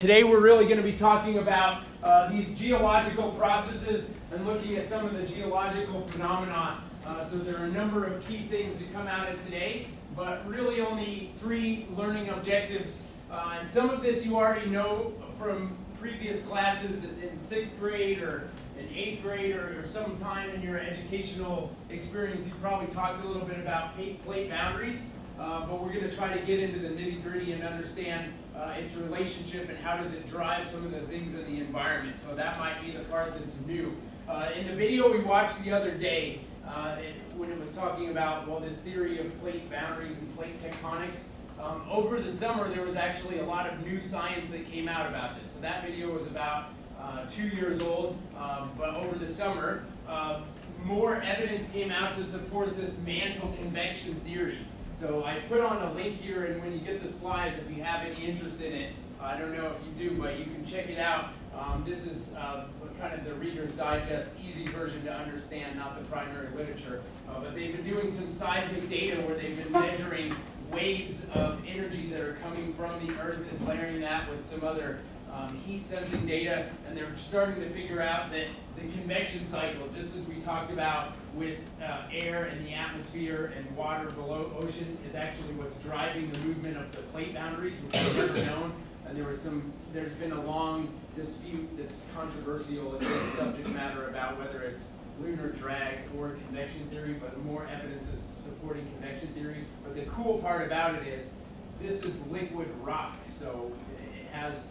Today we're really going to be talking about these geological processes and looking at some of the geological phenomena. So there are a number of key things that come out of today, but really only 3 learning objectives. And some of this you already know from previous classes in 6th grade or in 8th grade or sometime in your educational experience. You probably talked a little bit about plate boundaries, but we're going to try to get into the nitty-gritty and understand its relationship and how does it drive some of the things in the environment. So that might be the part that's new. In the video we watched the other day, when it was talking about, well, this theory of plate boundaries and plate tectonics, over the summer there was actually a lot of new science that came out about this. So that video was about 2 years old, but over the summer, more evidence came out to support this mantle convection theory. So I put on a link here, and when you get the slides, if you have any interest in it, I don't know if you do, but you can check it out. This is kind of the Reader's Digest easy version to understand, not the primary literature. But they've been doing some seismic data where they've been measuring waves of energy that are coming from the Earth and layering that with some other heat sensing data, and they're starting to figure out that the convection cycle, just as we talked about with air in the atmosphere and water below ocean, is actually what's driving the movement of the plate boundaries, which was never known. And there's been a long dispute that's controversial in this subject matter about whether it's lunar drag or convection theory, but more evidence is supporting convection theory. But the cool part about it is this is liquid rock, so it has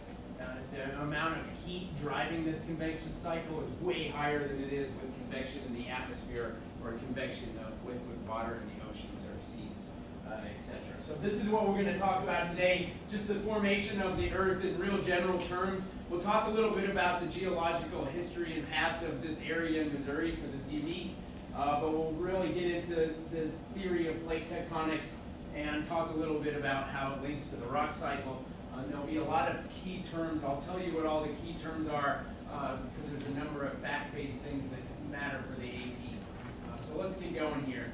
the amount of heat driving this convection cycle is way higher than it is with convection in the atmosphere or convection of liquid water in the oceans or seas, etc. So this is what we're going to talk about today, just the formation of the Earth in real general terms. We'll talk a little bit about the geological history and past of this area in Missouri because it's unique, but we'll really get into the theory of plate tectonics and talk a little bit about how it links to the rock cycle. There'll be a lot of key terms. I'll tell you what all the key terms are because there's a number of fact-based things that matter for the AP. So let's get going here.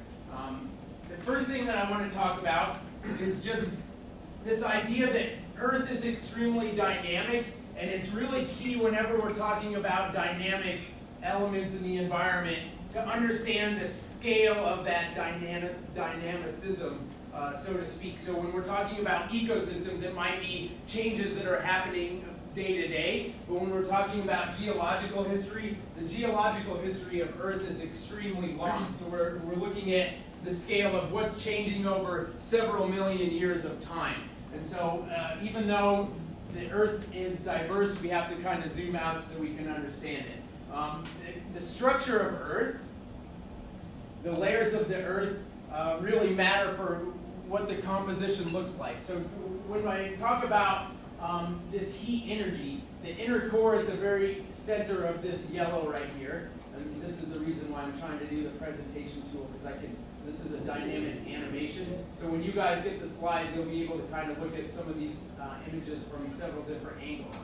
The first thing that I want to talk about is just this idea that Earth is extremely dynamic, and it's really key whenever we're talking about dynamic elements in the environment to understand the scale of that dynamicism, so to speak. So when we're talking about ecosystems, it might be changes that are happening day to day, but when we're talking about geological history, the geological history of Earth is extremely long. So we're looking at the scale of what's changing over several million years of time. And so even though the Earth is diverse, we have to kind of zoom out so we can understand it. The structure of Earth, the layers of the Earth really matter for what the composition looks like. So when I talk about this heat energy, the inner core at the very center of this yellow right here, and this is the reason why I'm trying to do the presentation tool, because this is a dynamic animation. So when you guys get the slides, you'll be able to kind of look at some of these images from several different angles.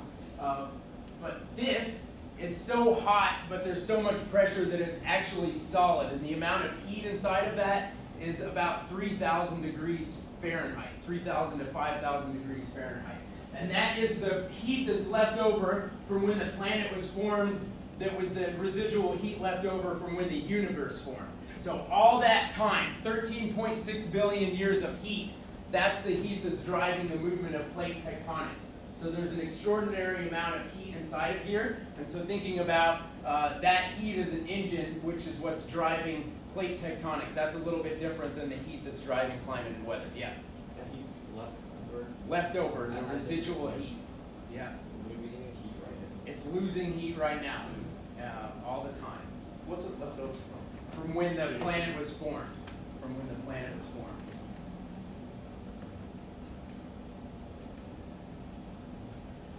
But this is so hot, but there's so much pressure that it's actually solid, and the amount of heat inside of that is about 3,000 degrees Fahrenheit, 3,000 to 5,000 degrees Fahrenheit. And that is the heat that's left over from when the planet was formed, that was the residual heat left over from when the universe formed. So all that time, 13.6 billion years of heat, that's the heat that's driving the movement of plate tectonics. So there's an extraordinary amount of heat inside of here. And so thinking about that heat as an engine, which is what's driving plate tectonics, that's a little bit different than the heat that's driving climate and weather. Yeah? That heat's leftover. Leftover, the residual heat. Yeah. Losing heat right now. It's losing heat right now, all the time. What's it left over from? From when the planet was formed. From when the planet was formed.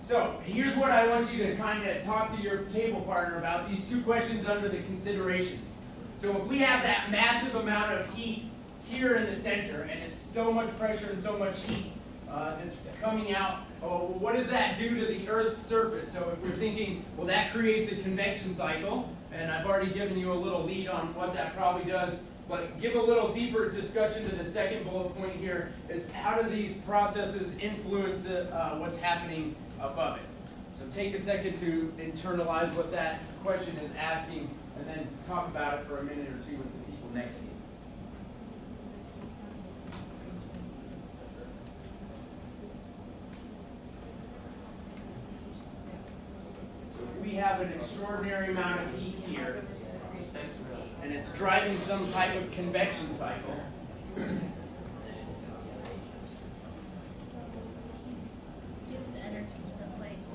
So here's what I want you to kind of talk to your table partner about, these 2 questions under the considerations. So if we have that massive amount of heat here in the center, and it's so much pressure and so much heat that's coming out, what does that do to the Earth's surface? So if we're thinking, well, that creates a convection cycle, and I've already given you a little lead on what that probably does, but give a little deeper discussion to the second bullet point here, is how do these processes influence what's happening above it? So take a second to internalize what that question is asking, and then talk about it for a minute or two with the people next to you. So we have an extraordinary amount of heat here, and it's driving some type of convection cycle.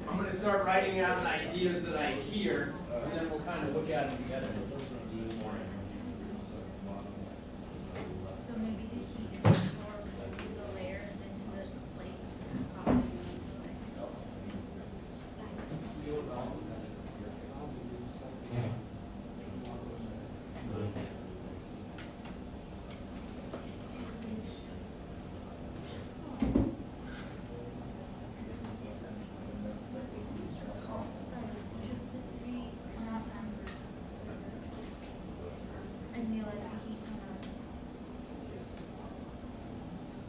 I'm going to start writing out ideas that I hear, and then we'll kind of look at them together. So maybe the heat is absorbed through the layers into the plates and causes them to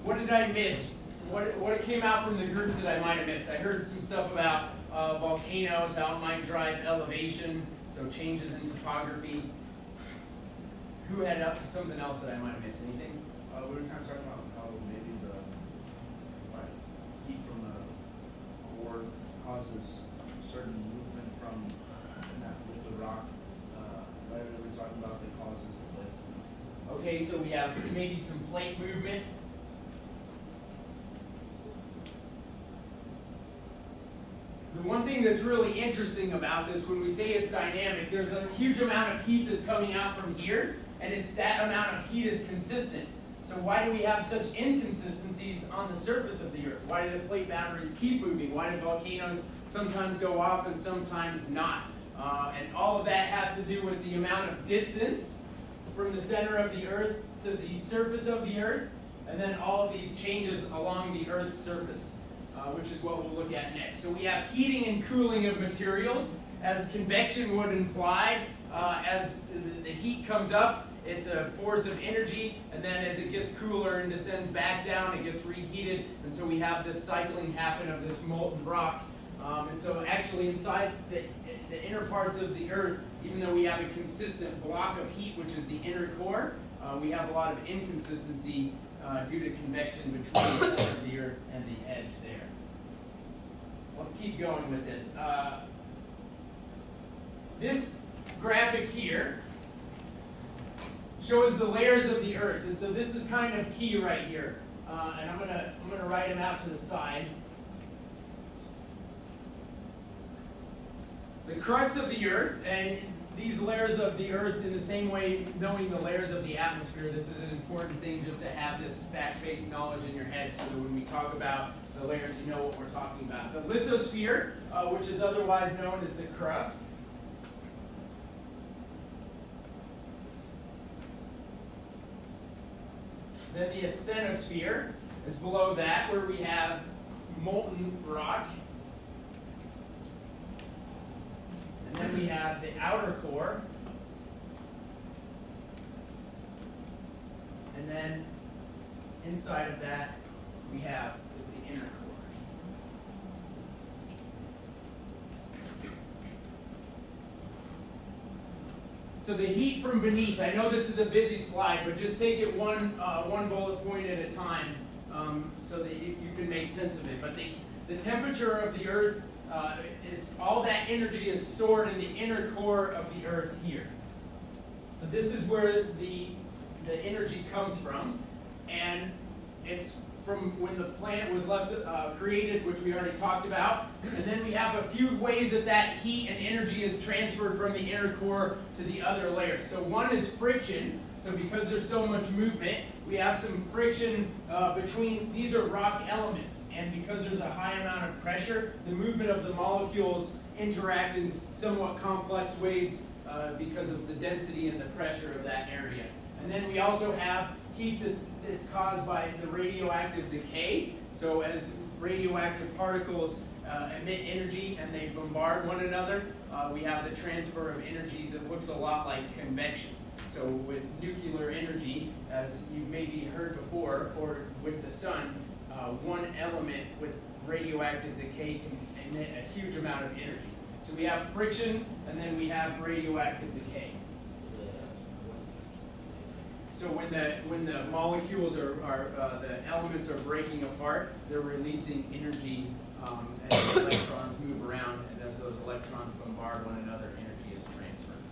What did I miss? What came out from the groups that I might have missed? I heard some stuff about volcanoes, how it might drive elevation, so changes in topography. Who had something else that I might have missed? Anything? We were kind of talking about how maybe the heat from the core causes certain movement from with the rock. Right, we were talking about that causes the plates to move. Okay, so we have maybe some plate movement. The one thing that's really interesting about this, when we say it's dynamic, there's a huge amount of heat that's coming out from here, and that amount of heat is consistent. So why do we have such inconsistencies on the surface of the Earth? Why do the plate boundaries keep moving? Why do volcanoes sometimes go off and sometimes not? And all of that has to do with the amount of distance from the center of the Earth to the surface of the Earth, and then all of these changes along the Earth's surface, which is what we'll look at next. So we have heating and cooling of materials, as convection would imply. As the heat comes up, it's a force of energy, and then as it gets cooler and descends back down, it gets reheated, and so we have this cycling happen of this molten rock. And so actually inside the inner parts of the Earth, even though we have a consistent block of heat, which is the inner core, we have a lot of inconsistency due to convection between the center of the Earth and the edge there. Let's keep going with this. This graphic here shows the layers of the Earth, and so this is kind of key right here. And I'm gonna write them out to the side. The crust of the Earth, and these layers of the Earth in the same way, knowing the layers of the atmosphere, this is an important thing just to have this fact-based knowledge in your head so that when we talk about the layers, you know what we're talking about. The lithosphere, which is otherwise known as the crust. Then the asthenosphere is below that, where we have molten rock. And then we have the outer core. And then inside of that, we have is the inner core. So the heat from beneath, I know this is a busy slide, but just take it one bullet point at a time so that you can make sense of it. But the temperature of the Earth is, all that energy is stored in the inner core of the Earth here. So this is where the energy comes from, and it's from when the planet was created, which we already talked about. And then we have a few ways that heat and energy is transferred from the inner core to the other layers. So one is friction. So because there's so much movement, we have some friction between, these are rock elements. And because there's a high amount of pressure, the movement of the molecules interact in somewhat complex ways because of the density and the pressure of that area. And then we also have heat that's caused by the radioactive decay. So as radioactive particles emit energy and they bombard one another, we have the transfer of energy that looks a lot like convection. So with nuclear energy, as you've maybe heard before, or with the sun, one element with radioactive decay can in it a huge amount of energy. So we have friction, and then we have radioactive decay. So when the molecules the elements are breaking apart, they're releasing energy as the electrons move around, and as those electrons bombard one another, energy is transferred.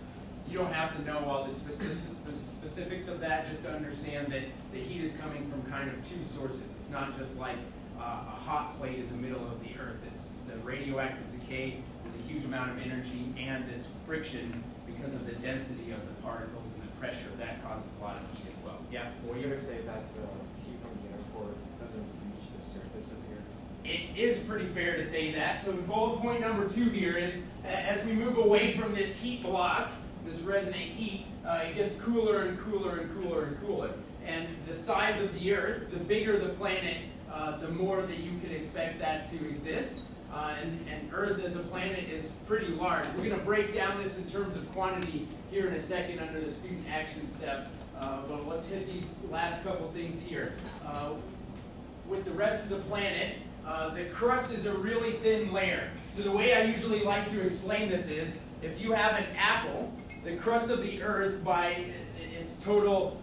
You don't have to know all the specifics of that, just to understand that the heat is coming from kind of two sources. It's not just like a hot plate in the middle of the Earth. It's the radioactive decay is a huge amount of energy, and this friction because of the density of the particles and the pressure, that causes a lot of heat as well. Yeah? Will you ever say that the heat from the inner core doesn't reach the surface of here? It is pretty fair to say that. So bullet point number 2 here is, as we move away from this heat block, this resonant heat, it gets cooler and cooler and cooler and cooler. And the size of the Earth, the bigger the planet, the more that you can expect that to exist. And Earth as a planet is pretty large. We're going to break down this in terms of quantity here in a second under the student action step. But let's hit these last couple things here. With the rest of the planet, the crust is a really thin layer. So the way I usually like to explain this is, if you have an apple, the crust of the Earth by its total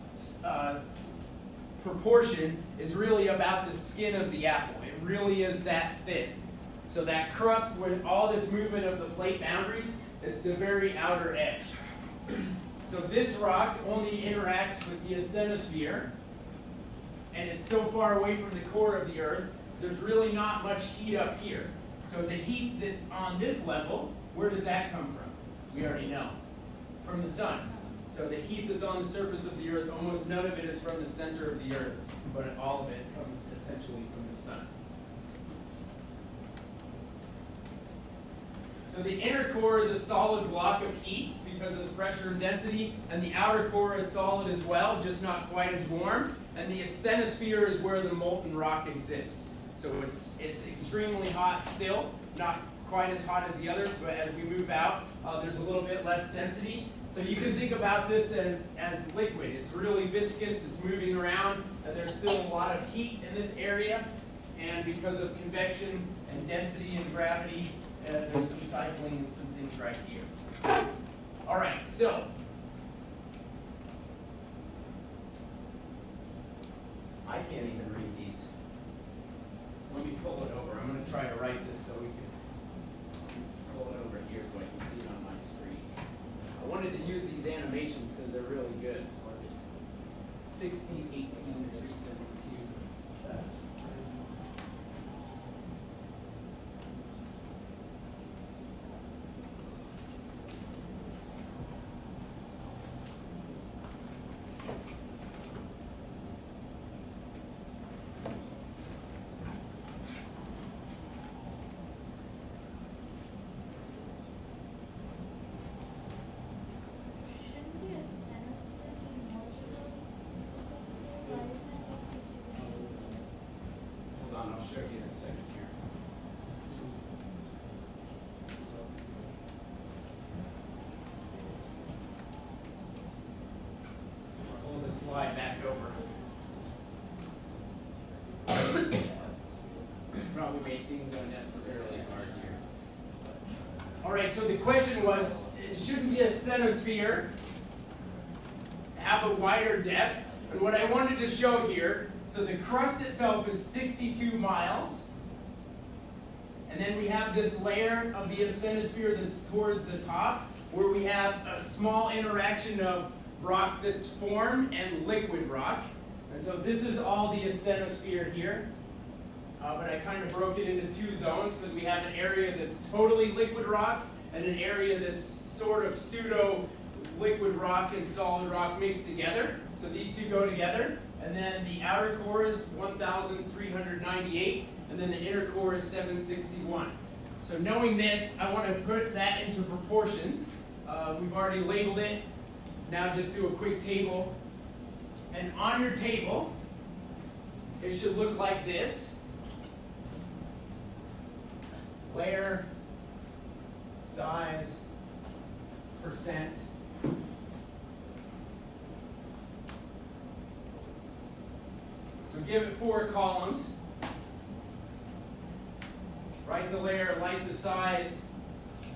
proportion is really about the skin of the apple. It really is that thin. So that crust, with all this movement of the plate boundaries, it's the very outer edge. So this rock only interacts with the asthenosphere, and it's so far away from the core of the Earth, there's really not much heat up here. So the heat that's on this level, where does that come from? We already know. From the sun. So the heat that's on the surface of the Earth, almost none of it is from the center of the Earth, but all of it comes essentially from the sun. So the inner core is a solid block of heat because of the pressure and density, and the outer core is solid as well, just not quite as warm. And the asthenosphere is where the molten rock exists. So it's extremely hot still, not quite as hot as the others, but as we move out, there's a little bit less density. So you can think about this as liquid. It's really viscous, it's moving around, and there's still a lot of heat in this area. And because of convection and density and gravity, there's some cycling and some things right here. All right, so I can't even read these. Let me pull it over. I'm going to try to write this so we can pull it over here so I can see it on my screen. I wanted to use these animations because they're really good. 16, 18, 372. I'll show you in a second here. Pull the slide back over. Probably made things unnecessarily hard here. All right, so the question was, shouldn't the asthenosphere have a wider depth? And what I wanted to show here, so the crust itself is 62 miles. And then we have this layer of the asthenosphere that's towards the top, where we have a small interaction of rock that's formed and liquid rock. And so this is all the asthenosphere here. But I kind of broke it into two zones because we have an area that's totally liquid rock and an area that's sort of pseudo liquid rock and solid rock mixed together. So these two go together. And then the outer core is 1,398, and then the inner core is 761. So knowing this, I want to put that into proportions. We've already labeled it. Now just do a quick table. And on your table, it should look like this. Layer, size, percent. So give it 4 columns. Write the layer, write the size,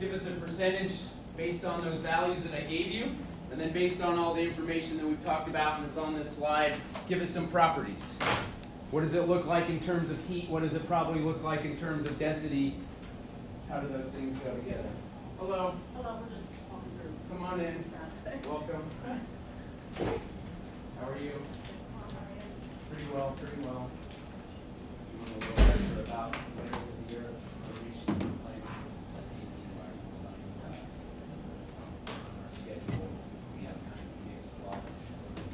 give it the percentage based on those values that I gave you, and then based on all the information that we've talked about and that's on this slide, give it some properties. What does it look like in terms of heat? What does it probably look like in terms of density? How do those things go together? Hello. Hello, we're just walking through. Come on in. Welcome. How are you? Pretty well, pretty well. You want a little lecture about layers of the earth, formation, places, like environmental science class. On our schedule, we have 90 days block, so we get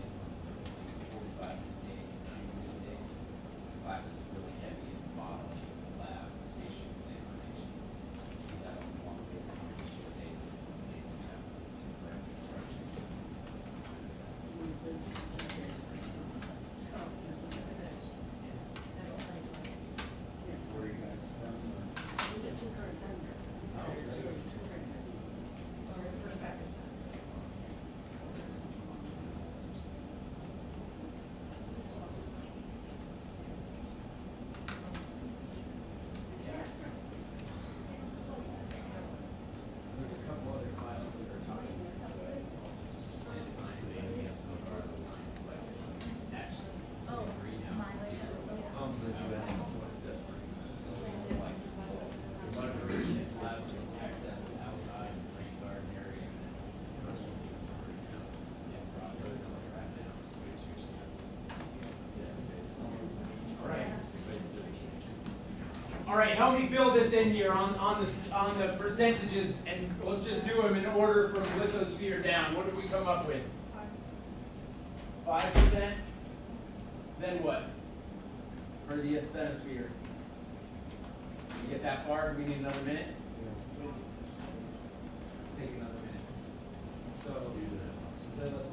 45 days, 90 days. The class is really heavy in modeling, lab, spatial examination. See that on the long days, on the short days, we have some graphic instructions. Where are you guys from? There's a couple other classes that are talking about science, and we have some of our other science classes. Actually, greenhouse. What is this? So, like, motivation allows us to access the outside rain garden area. All right, help me fill this in here on the percentages, and let's just do them in order from lithosphere down. What did we come up with? 5%? Then what? For the asthenosphere. You get that far? Do we need another minute? Let's take another minute.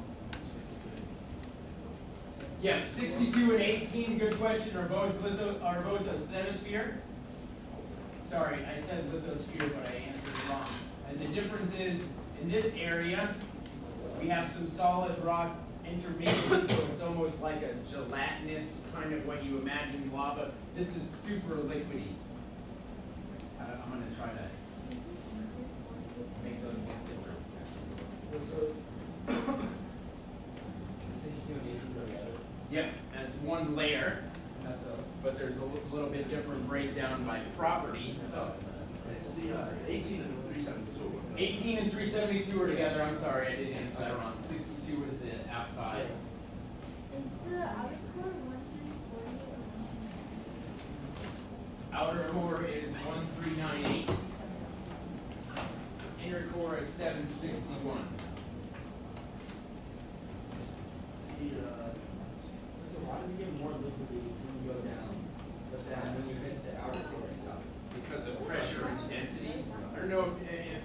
Yeah, 62 and 18, good question. Are both asthenosphere? Sorry, I said lithosphere, but I answered it wrong. And the difference is, in this area, we have some solid rock intermediate, so it's almost like a gelatinous, kind of what you imagine lava. This is super liquidy. I'm going to try to make those look different. Yep, as one layer, but there's a little bit different breakdown by property. It's the 18 and 372. 18 and 372 are together. I'm sorry, I did answer that wrong. 62 is the outside. Is the outer core 1340? Outer core is 1398. Inner core is 761. So why does it get more liquid when you go down? But then when you hit the outer core, it's up. Because of pressure and density. I don't know if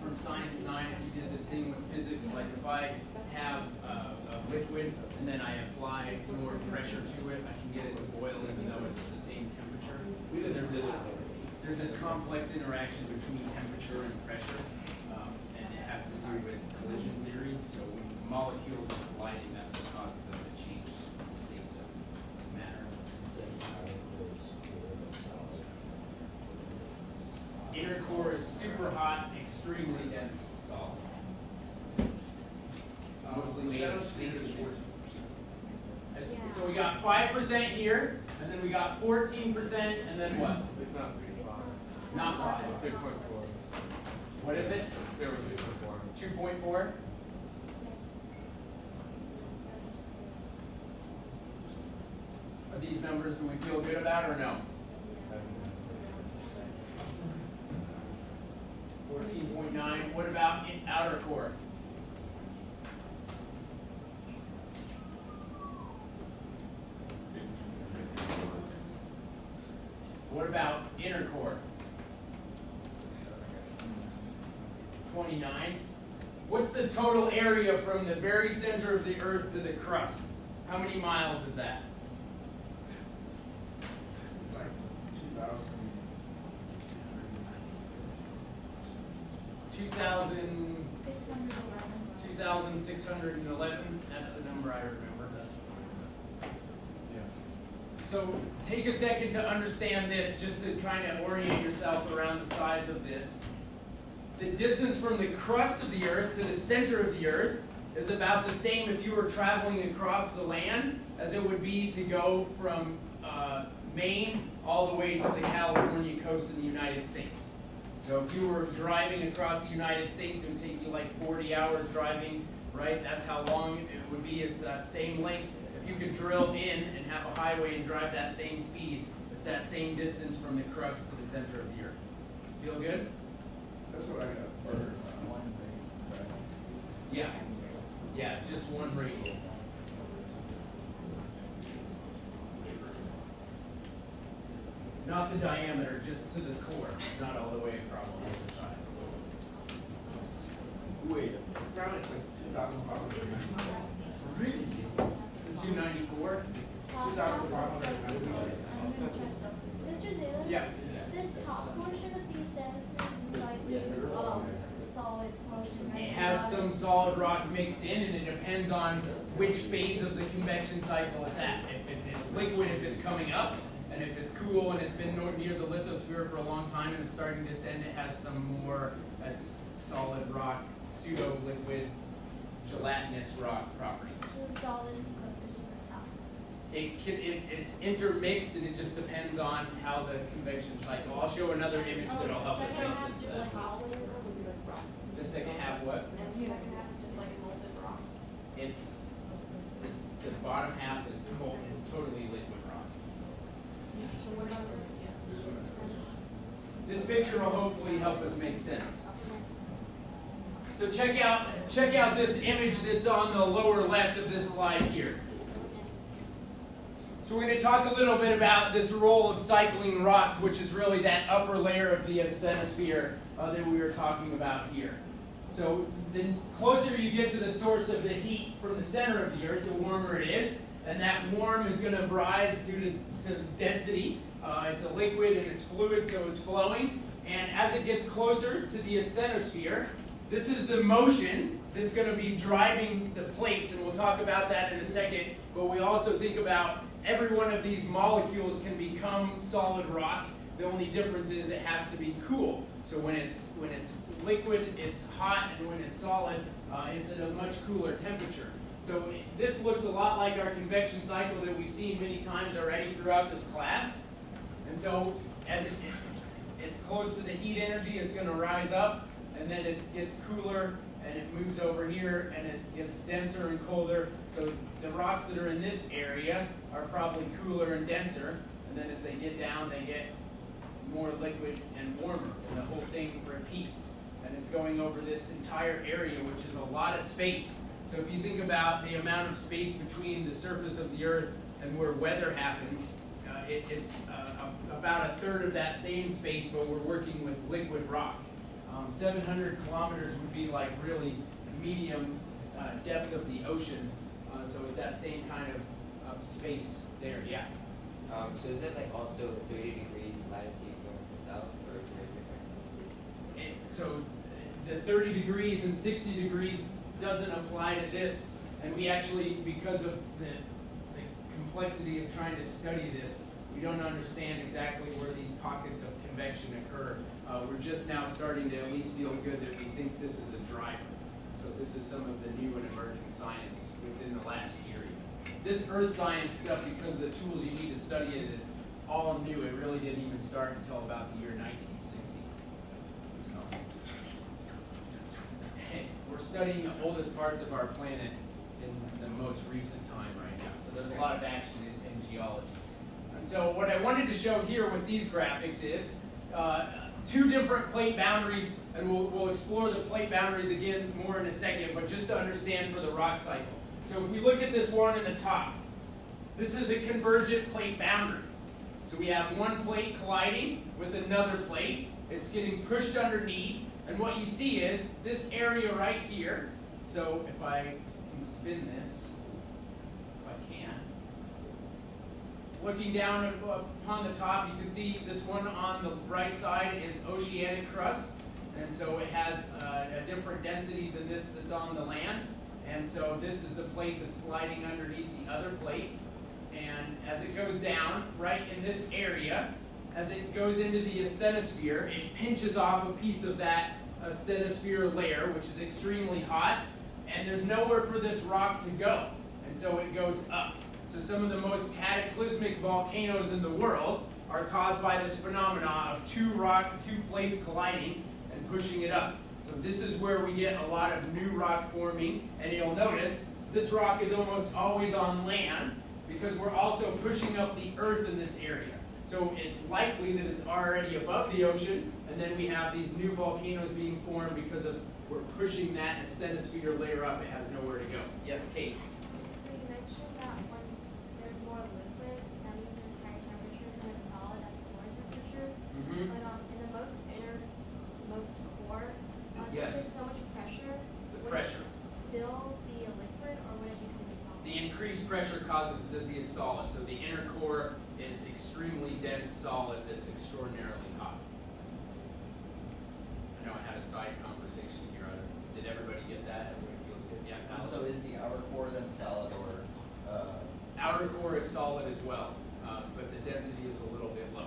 from Science 9, if you did this thing with physics, like if I have a liquid and then I apply more pressure to it, I can get it to boil even though it's the same temperature. So there's this complex interaction between temperature and pressure, and it has to do with collision theory. So when molecules are colliding, that's what causes them to change states of matter. Inner core is super hot, extremely dense solid. Mostly made of sintered. So we got 5% here, and then we got 14%, and then what? It's not 3.5. Not 5. 2.4. What is it? There was 2.4. 2.4? Are these numbers, do we feel good about or no? 14.9. What about outer core? What about inner core? 29. What's the total area from the very center of the Earth to the crust? How many miles is that? It's like 2,000. 2,611. That's the number I remember. Yeah. So take a second to understand this, just to kind of orient yourself around the size of this. The distance from the crust of the Earth to the center of the Earth is about the same if you were traveling across the land as it would be to go from Maine all the way to the California coast in the United States. So if you were driving across the United States, it would take you like 40 hours driving, right? That's how long it would be. It's that same length. If you could drill in and have a highway and drive that same speed, it's that same distance from the crust to the center of the Earth. Feel good? That's what I got for one thing, right? Yeah. Yeah, just one radius. Not the diameter, just to the core, not all the way across the other side. Wait, around it's like 2,500. Really? 294? 2,500. Mr. Zayla? Yeah. The top portion of these dinosaurs is like solid portion, right? It has some solid rock mixed in, and it depends on which phase of the convection cycle it's at. If it's liquid, if it's coming up, and if it's cool and it's been near the lithosphere for a long time and it's starting to descend, it has some more solid rock, pseudo-liquid, gelatinous rock properties. So the solid is closer to the top. It's intermixed, and it just depends on how the convection cycle. I'll show another image that'll help us make sense of that. The second half what? And the second half is just like molten rock. It's the bottom half is totally liquid rock. So what about This picture will hopefully help us make sense. So check out this image that's on the lower left of this slide here. So we're going to talk a little bit about this role of cycling rock, which is really that upper layer of the asthenosphere that we were talking about here. So the closer you get to the source of the heat from the center of the Earth, the warmer it is, and that warm is going to rise due to density. It's a liquid and it's fluid, so it's flowing. And as it gets closer to the asthenosphere, this is the motion that's going to be driving the plates, and we'll talk about that in a second. But we also think about every one of these molecules can become solid rock. The only difference is it has to be cool. So when it's liquid, it's hot, and when it's solid, it's at a much cooler temperature. So this looks a lot like our convection cycle that we've seen many times already throughout this class. And so as it's close to the heat energy, it's going to rise up, and then it gets cooler, and it moves over here, and it gets denser and colder. So the rocks that are in this area are probably cooler and denser, and then as they get down, they get more liquid and warmer, and the whole thing repeats. And it's going over this entire area, which is a lot of space. So if you think about the amount of space between the surface of the Earth and where weather happens, it's about a third of that same space, but we're working with liquid rock. 700 kilometers would be like really medium depth of the ocean. So it's that same kind of space there, yeah. So is that like also 30 degrees latitude north to south, or is it different? So the 30 degrees and 60 degrees doesn't apply to this, and we actually, because of the complexity of trying to study this, we don't understand exactly where these pockets of convection occur. We're just now starting to at least feel good that we think this is a driver. So this is some of the new and emerging science within the last year. This earth science stuff, because of the tools you need to study it, is all new. It really didn't even start until about the year 1960. So, we're studying the oldest parts of our planet in the most recent time right now. So there's a lot of action in geology. And so what I wanted to show here with these graphics is two different plate boundaries, and we'll explore the plate boundaries again more in a second, but just to understand for the rock cycle. So if we look at this one in the top, this is a convergent plate boundary. So we have one plate colliding with another plate. It's getting pushed underneath, and what you see is this area right here. So if I can spin this, if I can. Looking down upon the top, you can see this one on the right side is oceanic crust, and so it has a different density than this that's on the land. And so this is the plate that's sliding underneath the other plate. And as it goes down, right in this area, as it goes into the asthenosphere, it pinches off a piece of that asthenosphere layer, which is extremely hot, and there's nowhere for this rock to go. And so it goes up. So some of the most cataclysmic volcanoes in the world are caused by this phenomena of two plates colliding and pushing it up. So this is where we get a lot of new rock forming, and you'll notice this rock is almost always on land because we're also pushing up the earth in this area. So it's likely that it's already above the ocean, and then we have these new volcanoes being formed because of we're pushing that asthenosphere layer up. It has nowhere to go. Yes, Kate? So you mentioned that when there's more liquid, that means there's higher temperatures, and it's solid, that's lower temperatures. Mm-hmm. But in the most innermost core, Yes. since there's so much pressure, The would pressure. it still be a liquid, or would it become solid? The increased pressure causes it to be a solid. So the inner core is extremely dense solid that's extraordinarily hot. I know I had a side conversation here. Did everybody get that? Everybody feels good? Yeah, Alice? So is the outer core then solid or, Outer core is solid as well, but the density is a little bit lower.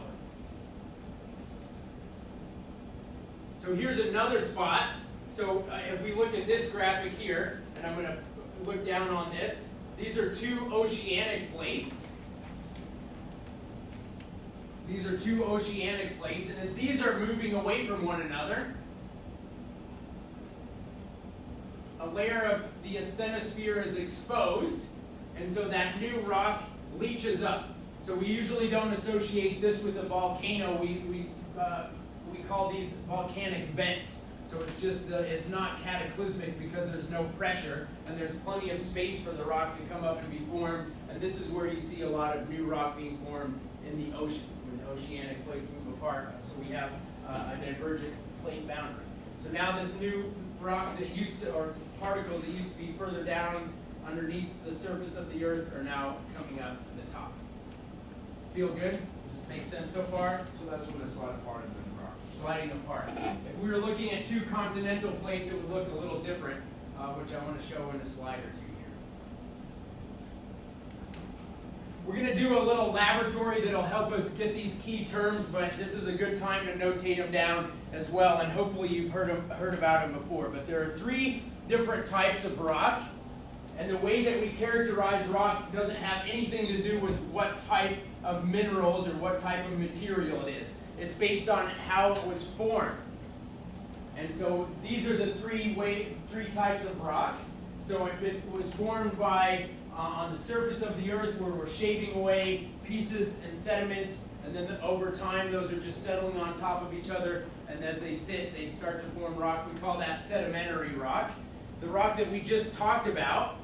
So here's another spot. So if we look at this graphic here, and I'm going to look down on this, these are two oceanic plates. These are two oceanic plates, and as these are moving away from one another, a layer of the asthenosphere is exposed, and so that new rock leaches up. So we usually don't associate this with a volcano. We call these volcanic vents. So it's just it's not cataclysmic because there's no pressure, and there's plenty of space for the rock to come up and be formed. And this is where you see a lot of new rock being formed in the ocean when oceanic plates move apart. So we have a divergent plate boundary. So now this new rock that used to, or particles that used to be further down underneath the surface of the earth are now coming up to the top. Feel good? Does this make sense so far? So that's when they slide apart and then rock. Sliding apart. If we were looking at two continental plates, it would look a little different, which I want to show in a slide or two here. We're going to do a little laboratory that'll help us get these key terms, but this is a good time to notate them down as well, and hopefully you've heard about them before. But there are three different types of rock, and the way that we characterize rock doesn't have anything to do with what type of minerals or what type of material it is. It's based on how it was formed. And so these are the three types of rock. So if it was formed by on the surface of the earth where we're shaving away pieces and sediments, and then over time those are just settling on top of each other, and as they sit, they start to form rock. We call that sedimentary rock. The rock that we just talked about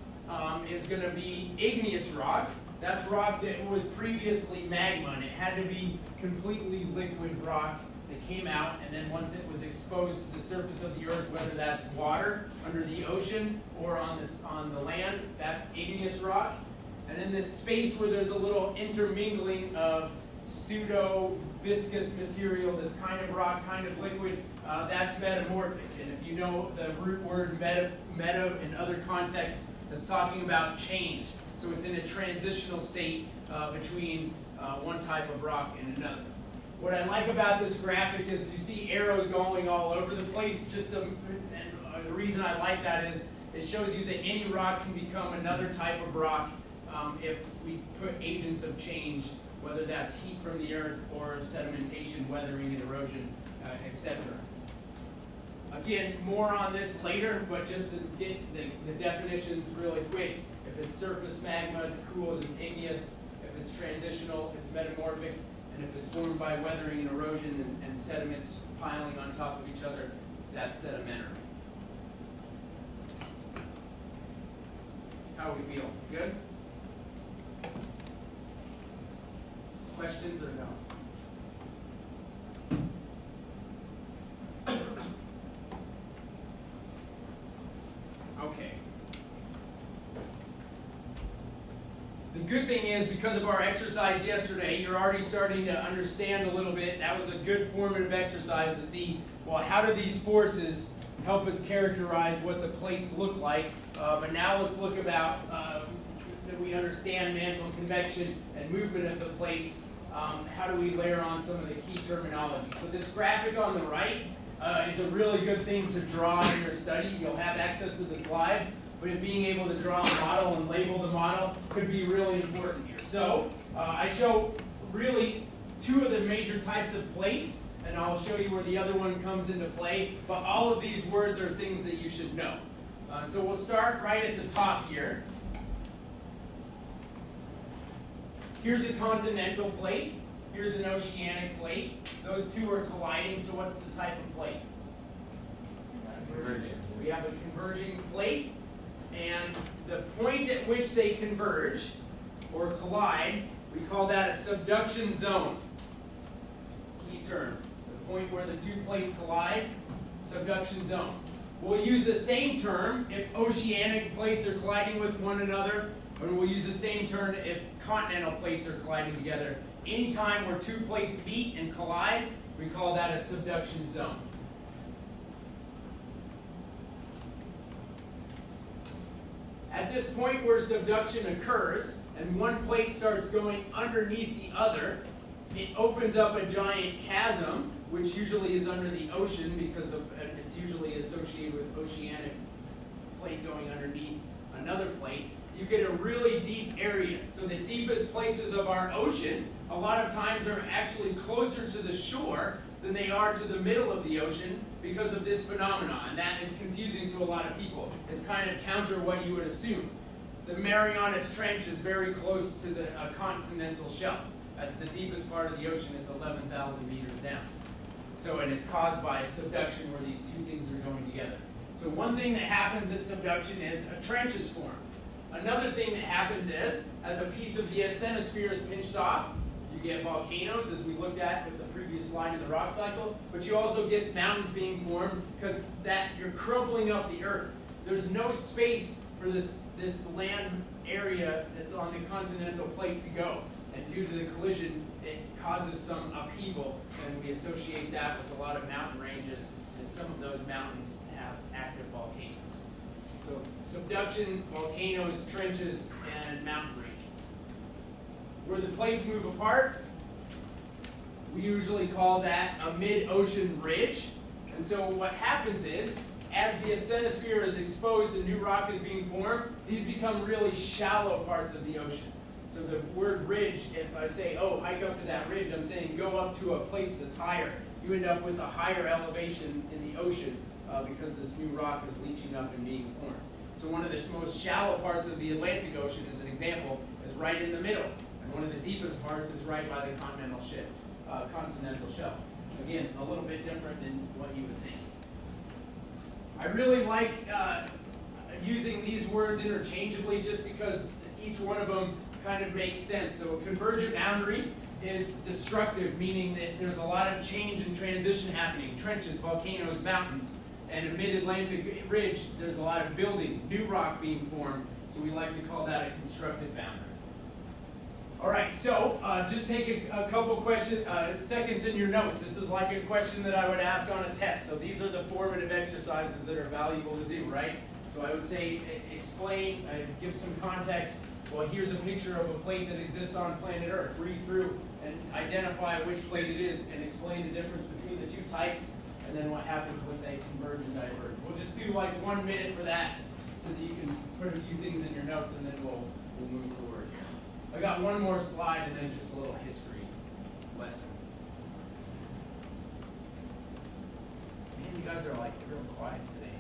is going to be igneous rock. That's rock that was previously magma, and it had to be completely liquid rock that came out, and then once it was exposed to the surface of the earth, whether that's water under the ocean or on the land, that's igneous rock. And then this space where there's a little intermingling of pseudo-viscous material that's kind of rock, kind of liquid, that's metamorphic. And if you know the root word meta in other contexts, that's talking about change. So it's in a transitional state between one type of rock and another. What I like about this graphic is you see arrows going all over the place. And the reason I like that is it shows you that any rock can become another type of rock if we put agents of change, whether that's heat from the earth or sedimentation, weathering and erosion, etc. Again, more on this later, but just to get the definitions really quick. If it's surface magma, it cools, it's igneous. If it's transitional, it's metamorphic. And if it's formed by weathering and erosion and sediments piling on top of each other, that's sedimentary. How do we feel? Good? Questions or no? Okay. The good thing is, because of our exercise yesterday, you're already starting to understand a little bit. That was a good formative exercise to see, well, how do these forces help us characterize what the plates look like? But now let's look about that we understand mantle convection and movement of the plates, how do we layer on some of the key terminology? So this graphic on the right is a really good thing to draw in your study. You'll have access to the slides, but being able to draw a model and label the model could be really important here. So I show really two of the major types of plates, and I'll show you where the other one comes into play, but all of these words are things that you should know. So we'll start right at the top here. Here's a continental plate. Here's an oceanic plate. Those two are colliding, so what's the type of plate? Converging. We have a converging plate, and the point at which they converge or collide, we call that a subduction zone. Key term. The point where the two plates collide, subduction zone. We'll use the same term if oceanic plates are colliding with one another, and we'll use the same term if continental plates are colliding together. Anytime where two plates meet and collide, we call that a subduction zone. At this point where subduction occurs and one plate starts going underneath the other, it opens up a giant chasm, which usually is under the ocean because it's usually associated with oceanic plate going underneath another plate. You get a really deep area. So the deepest places of our ocean a lot of times are actually closer to the shore than they are to the middle of the ocean because of this phenomenon, and that is confusing to a lot of people. It's kind of counter what you would assume. The Marianas Trench is very close to the continental shelf. That's the deepest part of the ocean. It's 11,000 meters down. So, and it's caused by subduction where these two things are going together. So one thing that happens at subduction is a trench is formed. Another thing that happens is, as a piece of the asthenosphere is pinched off, you get volcanoes, as we looked at with the previous slide in the rock cycle, but you also get mountains being formed because that you're crumbling up the earth. There's no space for this land area that's on the continental plate to go. And due to the collision, it causes some upheaval, and we associate that with a lot of mountain ranges, and some of those mountains have active volcanoes. So subduction, volcanoes, trenches, and mountain ranges. Where the plates move apart, we usually call that a mid-ocean ridge. And so what happens is, as the asthenosphere is exposed and new rock is being formed, these become really shallow parts of the ocean. So the word ridge, if I say, oh, hike up to that ridge, I'm saying go up to a place that's higher. You end up with a higher elevation in the ocean because this new rock is leaching up and being formed. So one of the most shallow parts of the Atlantic Ocean, as an example, is right in the middle. And one of the deepest parts is right by the continental shelf. Again, a little bit different than what you would think. I really like using these words interchangeably just because each one of them kind of makes sense. So a convergent boundary is destructive, meaning that there's a lot of change and transition happening. Trenches, volcanoes, mountains. And a mid-Atlantic ridge, there's a lot of building, new rock being formed. So we like to call that a constructed boundary. All right, so just take a couple seconds in your notes. This is like a question that I would ask on a test. So these are the formative exercises that are valuable to do, right? So I would say explain, give some context. Well, here's a picture of a plate that exists on planet Earth. Read through and identify which plate it is and explain the difference between the two types and then what happens when they converge and diverge. We'll just do like 1 minute for that so that you can put a few things in your notes and then we'll move forward here. I got one more slide and then just a little history lesson. Man, you guys are like real quiet today.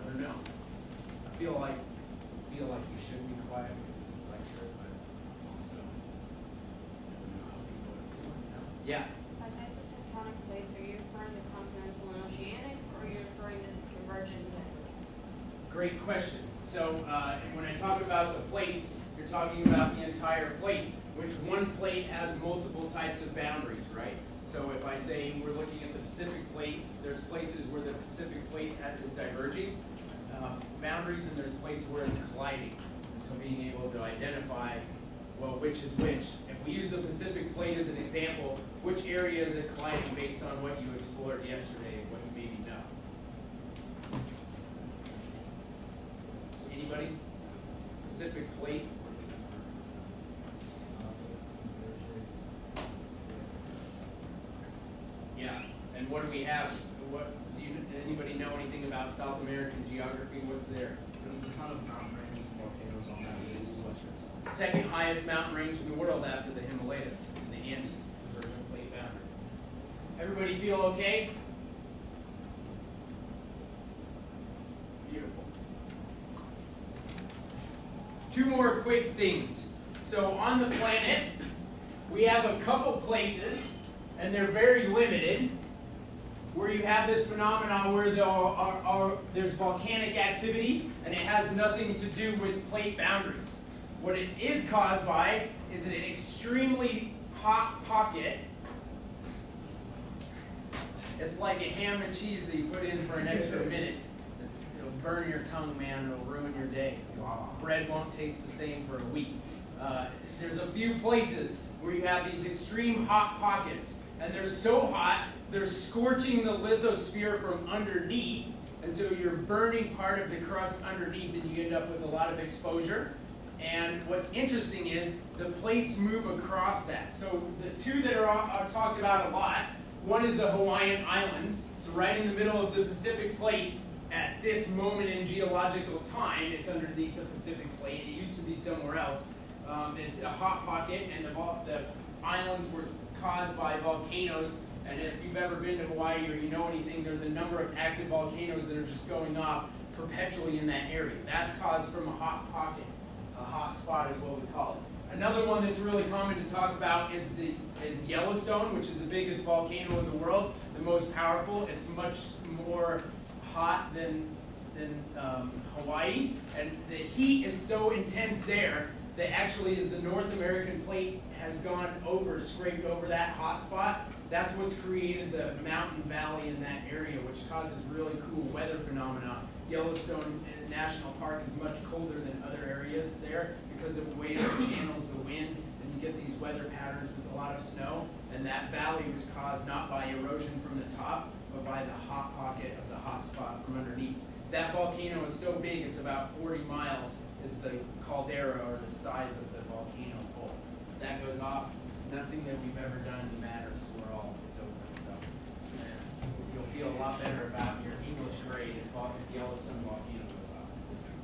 I don't know. I feel like you should be quiet because it's a lecture, but also I don't know how people are feeling now. Yeah. By types of tectonic plates, are you referring to continental and oceanic, or are you referring to convergent and divergent? Great question. So when I talk about the plates, you're talking about the entire plate, which one plate has multiple types of boundaries, right? So if I say we're looking at the Pacific plate, there's places where the Pacific plate is diverging boundaries, and there's places where it's colliding. And so being able to identify, well, which is which. If we use the Pacific plate as an example, which area is it colliding based on what you explored yesterday, what you maybe know? Anybody? Pacific anything about South American geography, what's there? There's a ton of mountain ranges and volcanoes on that list. Second highest mountain range in the world after the Himalayas and the Andes, convergent plate boundary. Everybody feel okay? Beautiful. Two more quick things. So on the planet, we have a couple places, and they're very limited, where you have this phenomenon where there's volcanic activity, and it has nothing to do with plate boundaries. What it is caused by is an extremely hot pocket. It's like a ham and cheese that you put in for an extra minute. It'll burn your tongue, man. It'll ruin your day. Bread won't taste the same for a week. There's a few places where you have these extreme hot pockets, and they're so hot, they're scorching the lithosphere from underneath, and so you're burning part of the crust underneath, and you end up with a lot of exposure. And what's interesting is the plates move across that. So the two that are talked about a lot, one is the Hawaiian Islands. So right in the middle of the Pacific Plate, at this moment in geological time, it's underneath the Pacific Plate. It used to be somewhere else. It's a hot pocket, and the islands were caused by volcanoes. And if you've ever been to Hawaii or you know anything, there's a number of active volcanoes that are just going off perpetually in that area. That's caused from a hot pocket. A hot spot is what we call it. Another one that's really common to talk about is Yellowstone, which is the biggest volcano in the world, the most powerful. It's much more hot than Hawaii, and the heat is so intense there that actually as the North American plate has gone over, scraped over that hot spot, that's what's created the mountain valley in that area, which causes really cool weather phenomena. Yellowstone National Park is much colder than other areas there because of the way it channels the wind, and you get these weather patterns with a lot of snow, and that valley was caused not by erosion from the top, but by the hot pocket of the hot spot from underneath. That volcano is so big, it's about 40 miles is the caldera, or the size of the volcano pole. That goes off, nothing that we've ever done matters, it's open, so you'll feel a lot better about your English grade if Yellowstone volcano goes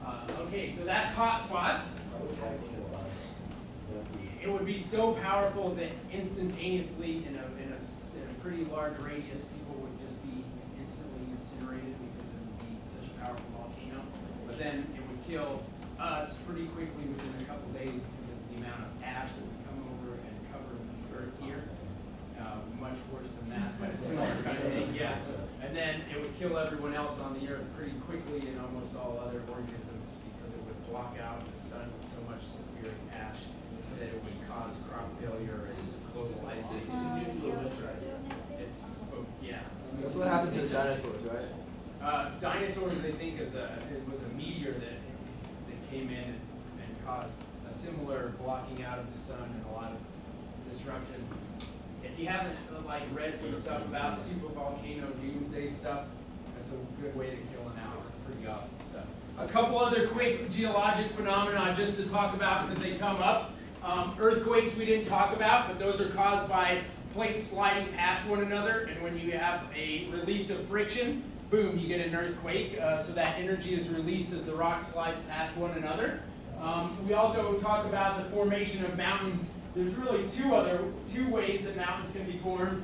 off. Okay, so that's hot spots. It would be so powerful that instantaneously, in a pretty large radius, people would just be instantly incinerated because it would be such a powerful volcano. But then it would kill us pretty quickly within a couple days because of the amount of ash that would come over and cover the earth here. Much worse than that, but similar kind of thing, yeah. And then it would kill everyone else on the earth pretty quickly, and almost all other organisms, because it would block out the sun with so much sulfuric ash that it would cause crop failure and global ice age. Yeah. That's what happens to the dinosaurs, right? Dinosaurs, they think, it was a meteor that came in and caused a similar blocking out of the sun and a lot of disruption. If you haven't read some stuff about supervolcano doomsday stuff, that's a good way to kill an owl. It's pretty awesome stuff. A couple other quick geologic phenomena just to talk about because they come up. Earthquakes we didn't talk about, but those are caused by plates sliding past one another, and when you have a release of friction, boom, you get an earthquake. So that energy is released as the rock slides past one another. We also talk about the formation of mountains. There's really two ways that mountains can be formed.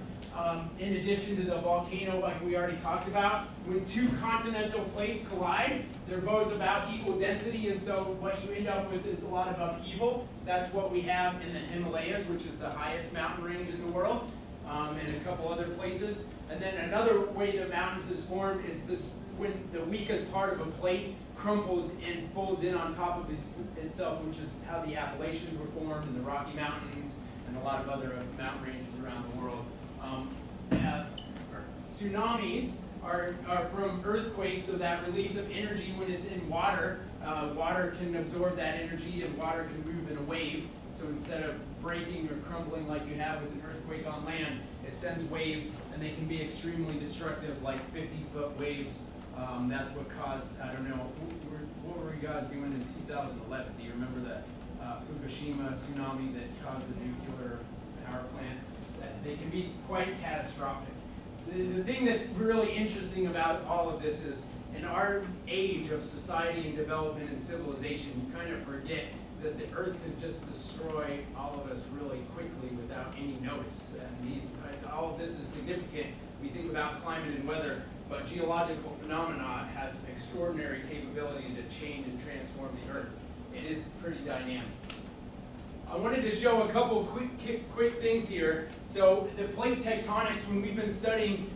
In addition to the volcano, like we already talked about, when two continental plates collide, they're both about equal density, and so what you end up with is a lot of upheaval. That's what we have in the Himalayas, which is the highest mountain range in the world, and a couple other places. And then another way that mountains is formed is this, when the weakest part of a plate crumples and folds in on top of itself, which is how the Appalachians were formed, and the Rocky Mountains, and a lot of other mountain ranges around the world. Tsunamis are from earthquakes, so that release of energy when it's in water, water can absorb that energy, and water can move in a wave. So instead of breaking or crumbling like you have with an earthquake on land, it sends waves, and they can be extremely destructive, like 50-foot waves. That's what caused, I don't know, what were you guys doing in 2011? Do you remember the Fukushima tsunami that caused the nuclear power plant? They can be quite catastrophic. The thing that's really interesting about all of this is in our age of society and development and civilization, you kind of forget that the earth could just destroy all of us really quickly without any notice. And all of this is significant. We think about climate and weather, but geological phenomena has extraordinary capability to change and transform the earth. It is pretty dynamic. I wanted to show a couple quick things here. So the plate tectonics, when we've been studying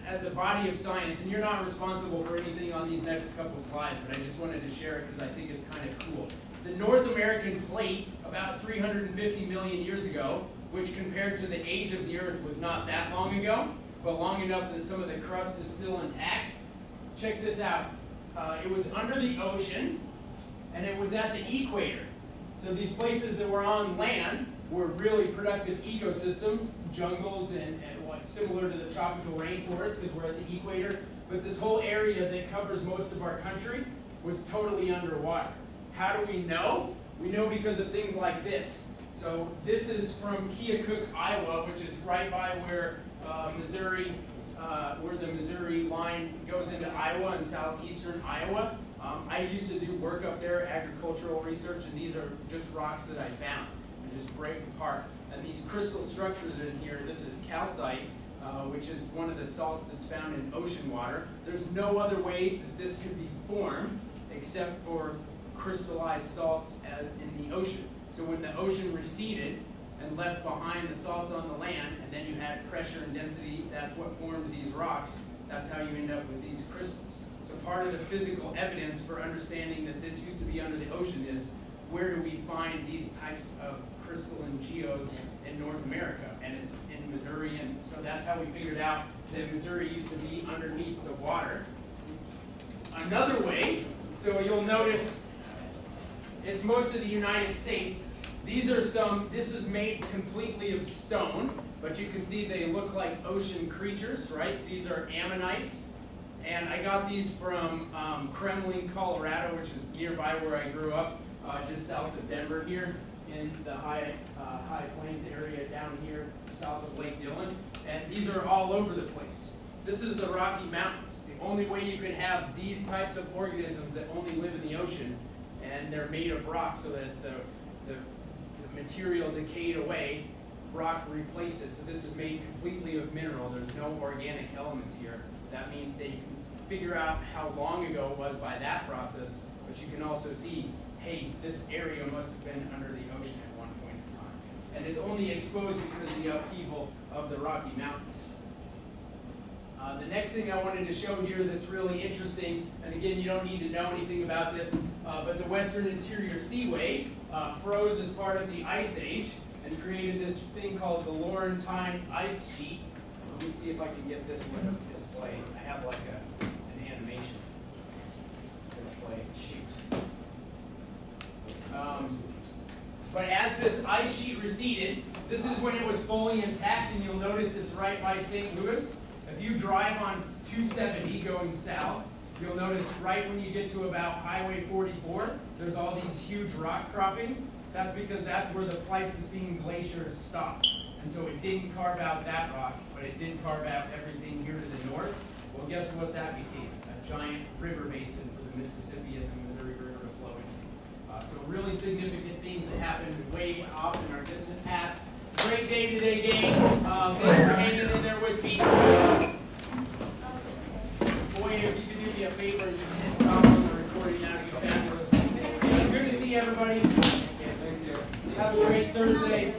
as a body of science, and you're not responsible for anything on these next couple slides, but I just wanted to share it because I think it's kind of cool. The North American plate, about 350 million years ago, which compared to the age of the earth was not that long ago, but long enough that some of the crust is still intact. Check this out. It was under the ocean, and it was at the equator. So these places that were on land were really productive ecosystems, jungles and what similar to the tropical rainforest because we're at the equator. But this whole area that covers most of our country was totally underwater. How do we know? We know because of things like this. So this is from Keokuk, Iowa, which is right by where Missouri, where the Missouri line goes into Iowa and southeastern Iowa. I used to do work up there, agricultural research, and these are just rocks that I found. They just break apart. And these crystal structures in here, this is calcite, which is one of the salts that's found in ocean water. There's no other way that this could be formed except for crystallized salts in the ocean. So when the ocean receded and left behind the salts on the land, and then you had pressure and density, that's what formed these rocks. That's how you end up with these crystals. So part of the physical evidence for understanding that this used to be under the ocean is where do we find these types of crystalline geodes in North America? And it's in Missouri, and so that's how we figured out that Missouri used to be underneath the water. Another way, so you'll notice it's most of the United States. This is made completely of stone, but you can see they look like ocean creatures, right? These are ammonites. And I got these from Kremlin, Colorado, which is nearby where I grew up, just south of Denver here in the high plains area down here south of Lake Dillon. And these are all over the place. This is the Rocky Mountains. The only way you could have these types of organisms that only live in the ocean, and they're made of rock, so that as the material decayed away, rock replaced it. So this is made completely of mineral. There's no organic elements here. That means they can figure out how long ago it was by that process, but you can also see, hey, this area must have been under the ocean at one point in time. And it's only exposed because of the upheaval of the Rocky Mountains. The next thing I wanted to show here that's really interesting, and again, you don't need to know anything about this, but the Western Interior Seaway froze as part of the Ice Age and created this thing called the Laurentine Ice Sheet. Let me see if I can get this one to display. I have like an animation to play. Shoot. But as this ice sheet receded, this is when it was fully intact, and you'll notice it's right by St. Louis. If you drive on 270 going south, you'll notice right when you get to about Highway 44, there's all these huge rock croppings. That's because that's where the Pleistocene glacier stopped. And so it didn't carve out that rock, but it did carve out everything here to the north. Well, guess what that became? A giant river basin for the Mississippi and the Missouri River to flow into. So really significant things that happened way off in our distant past. Great day today, gang. Thanks for hanging in there with me. Boy, if you could do me a favor and just hit stop on the recording, that would be fabulous. Good to see everybody. Have a great Thursday.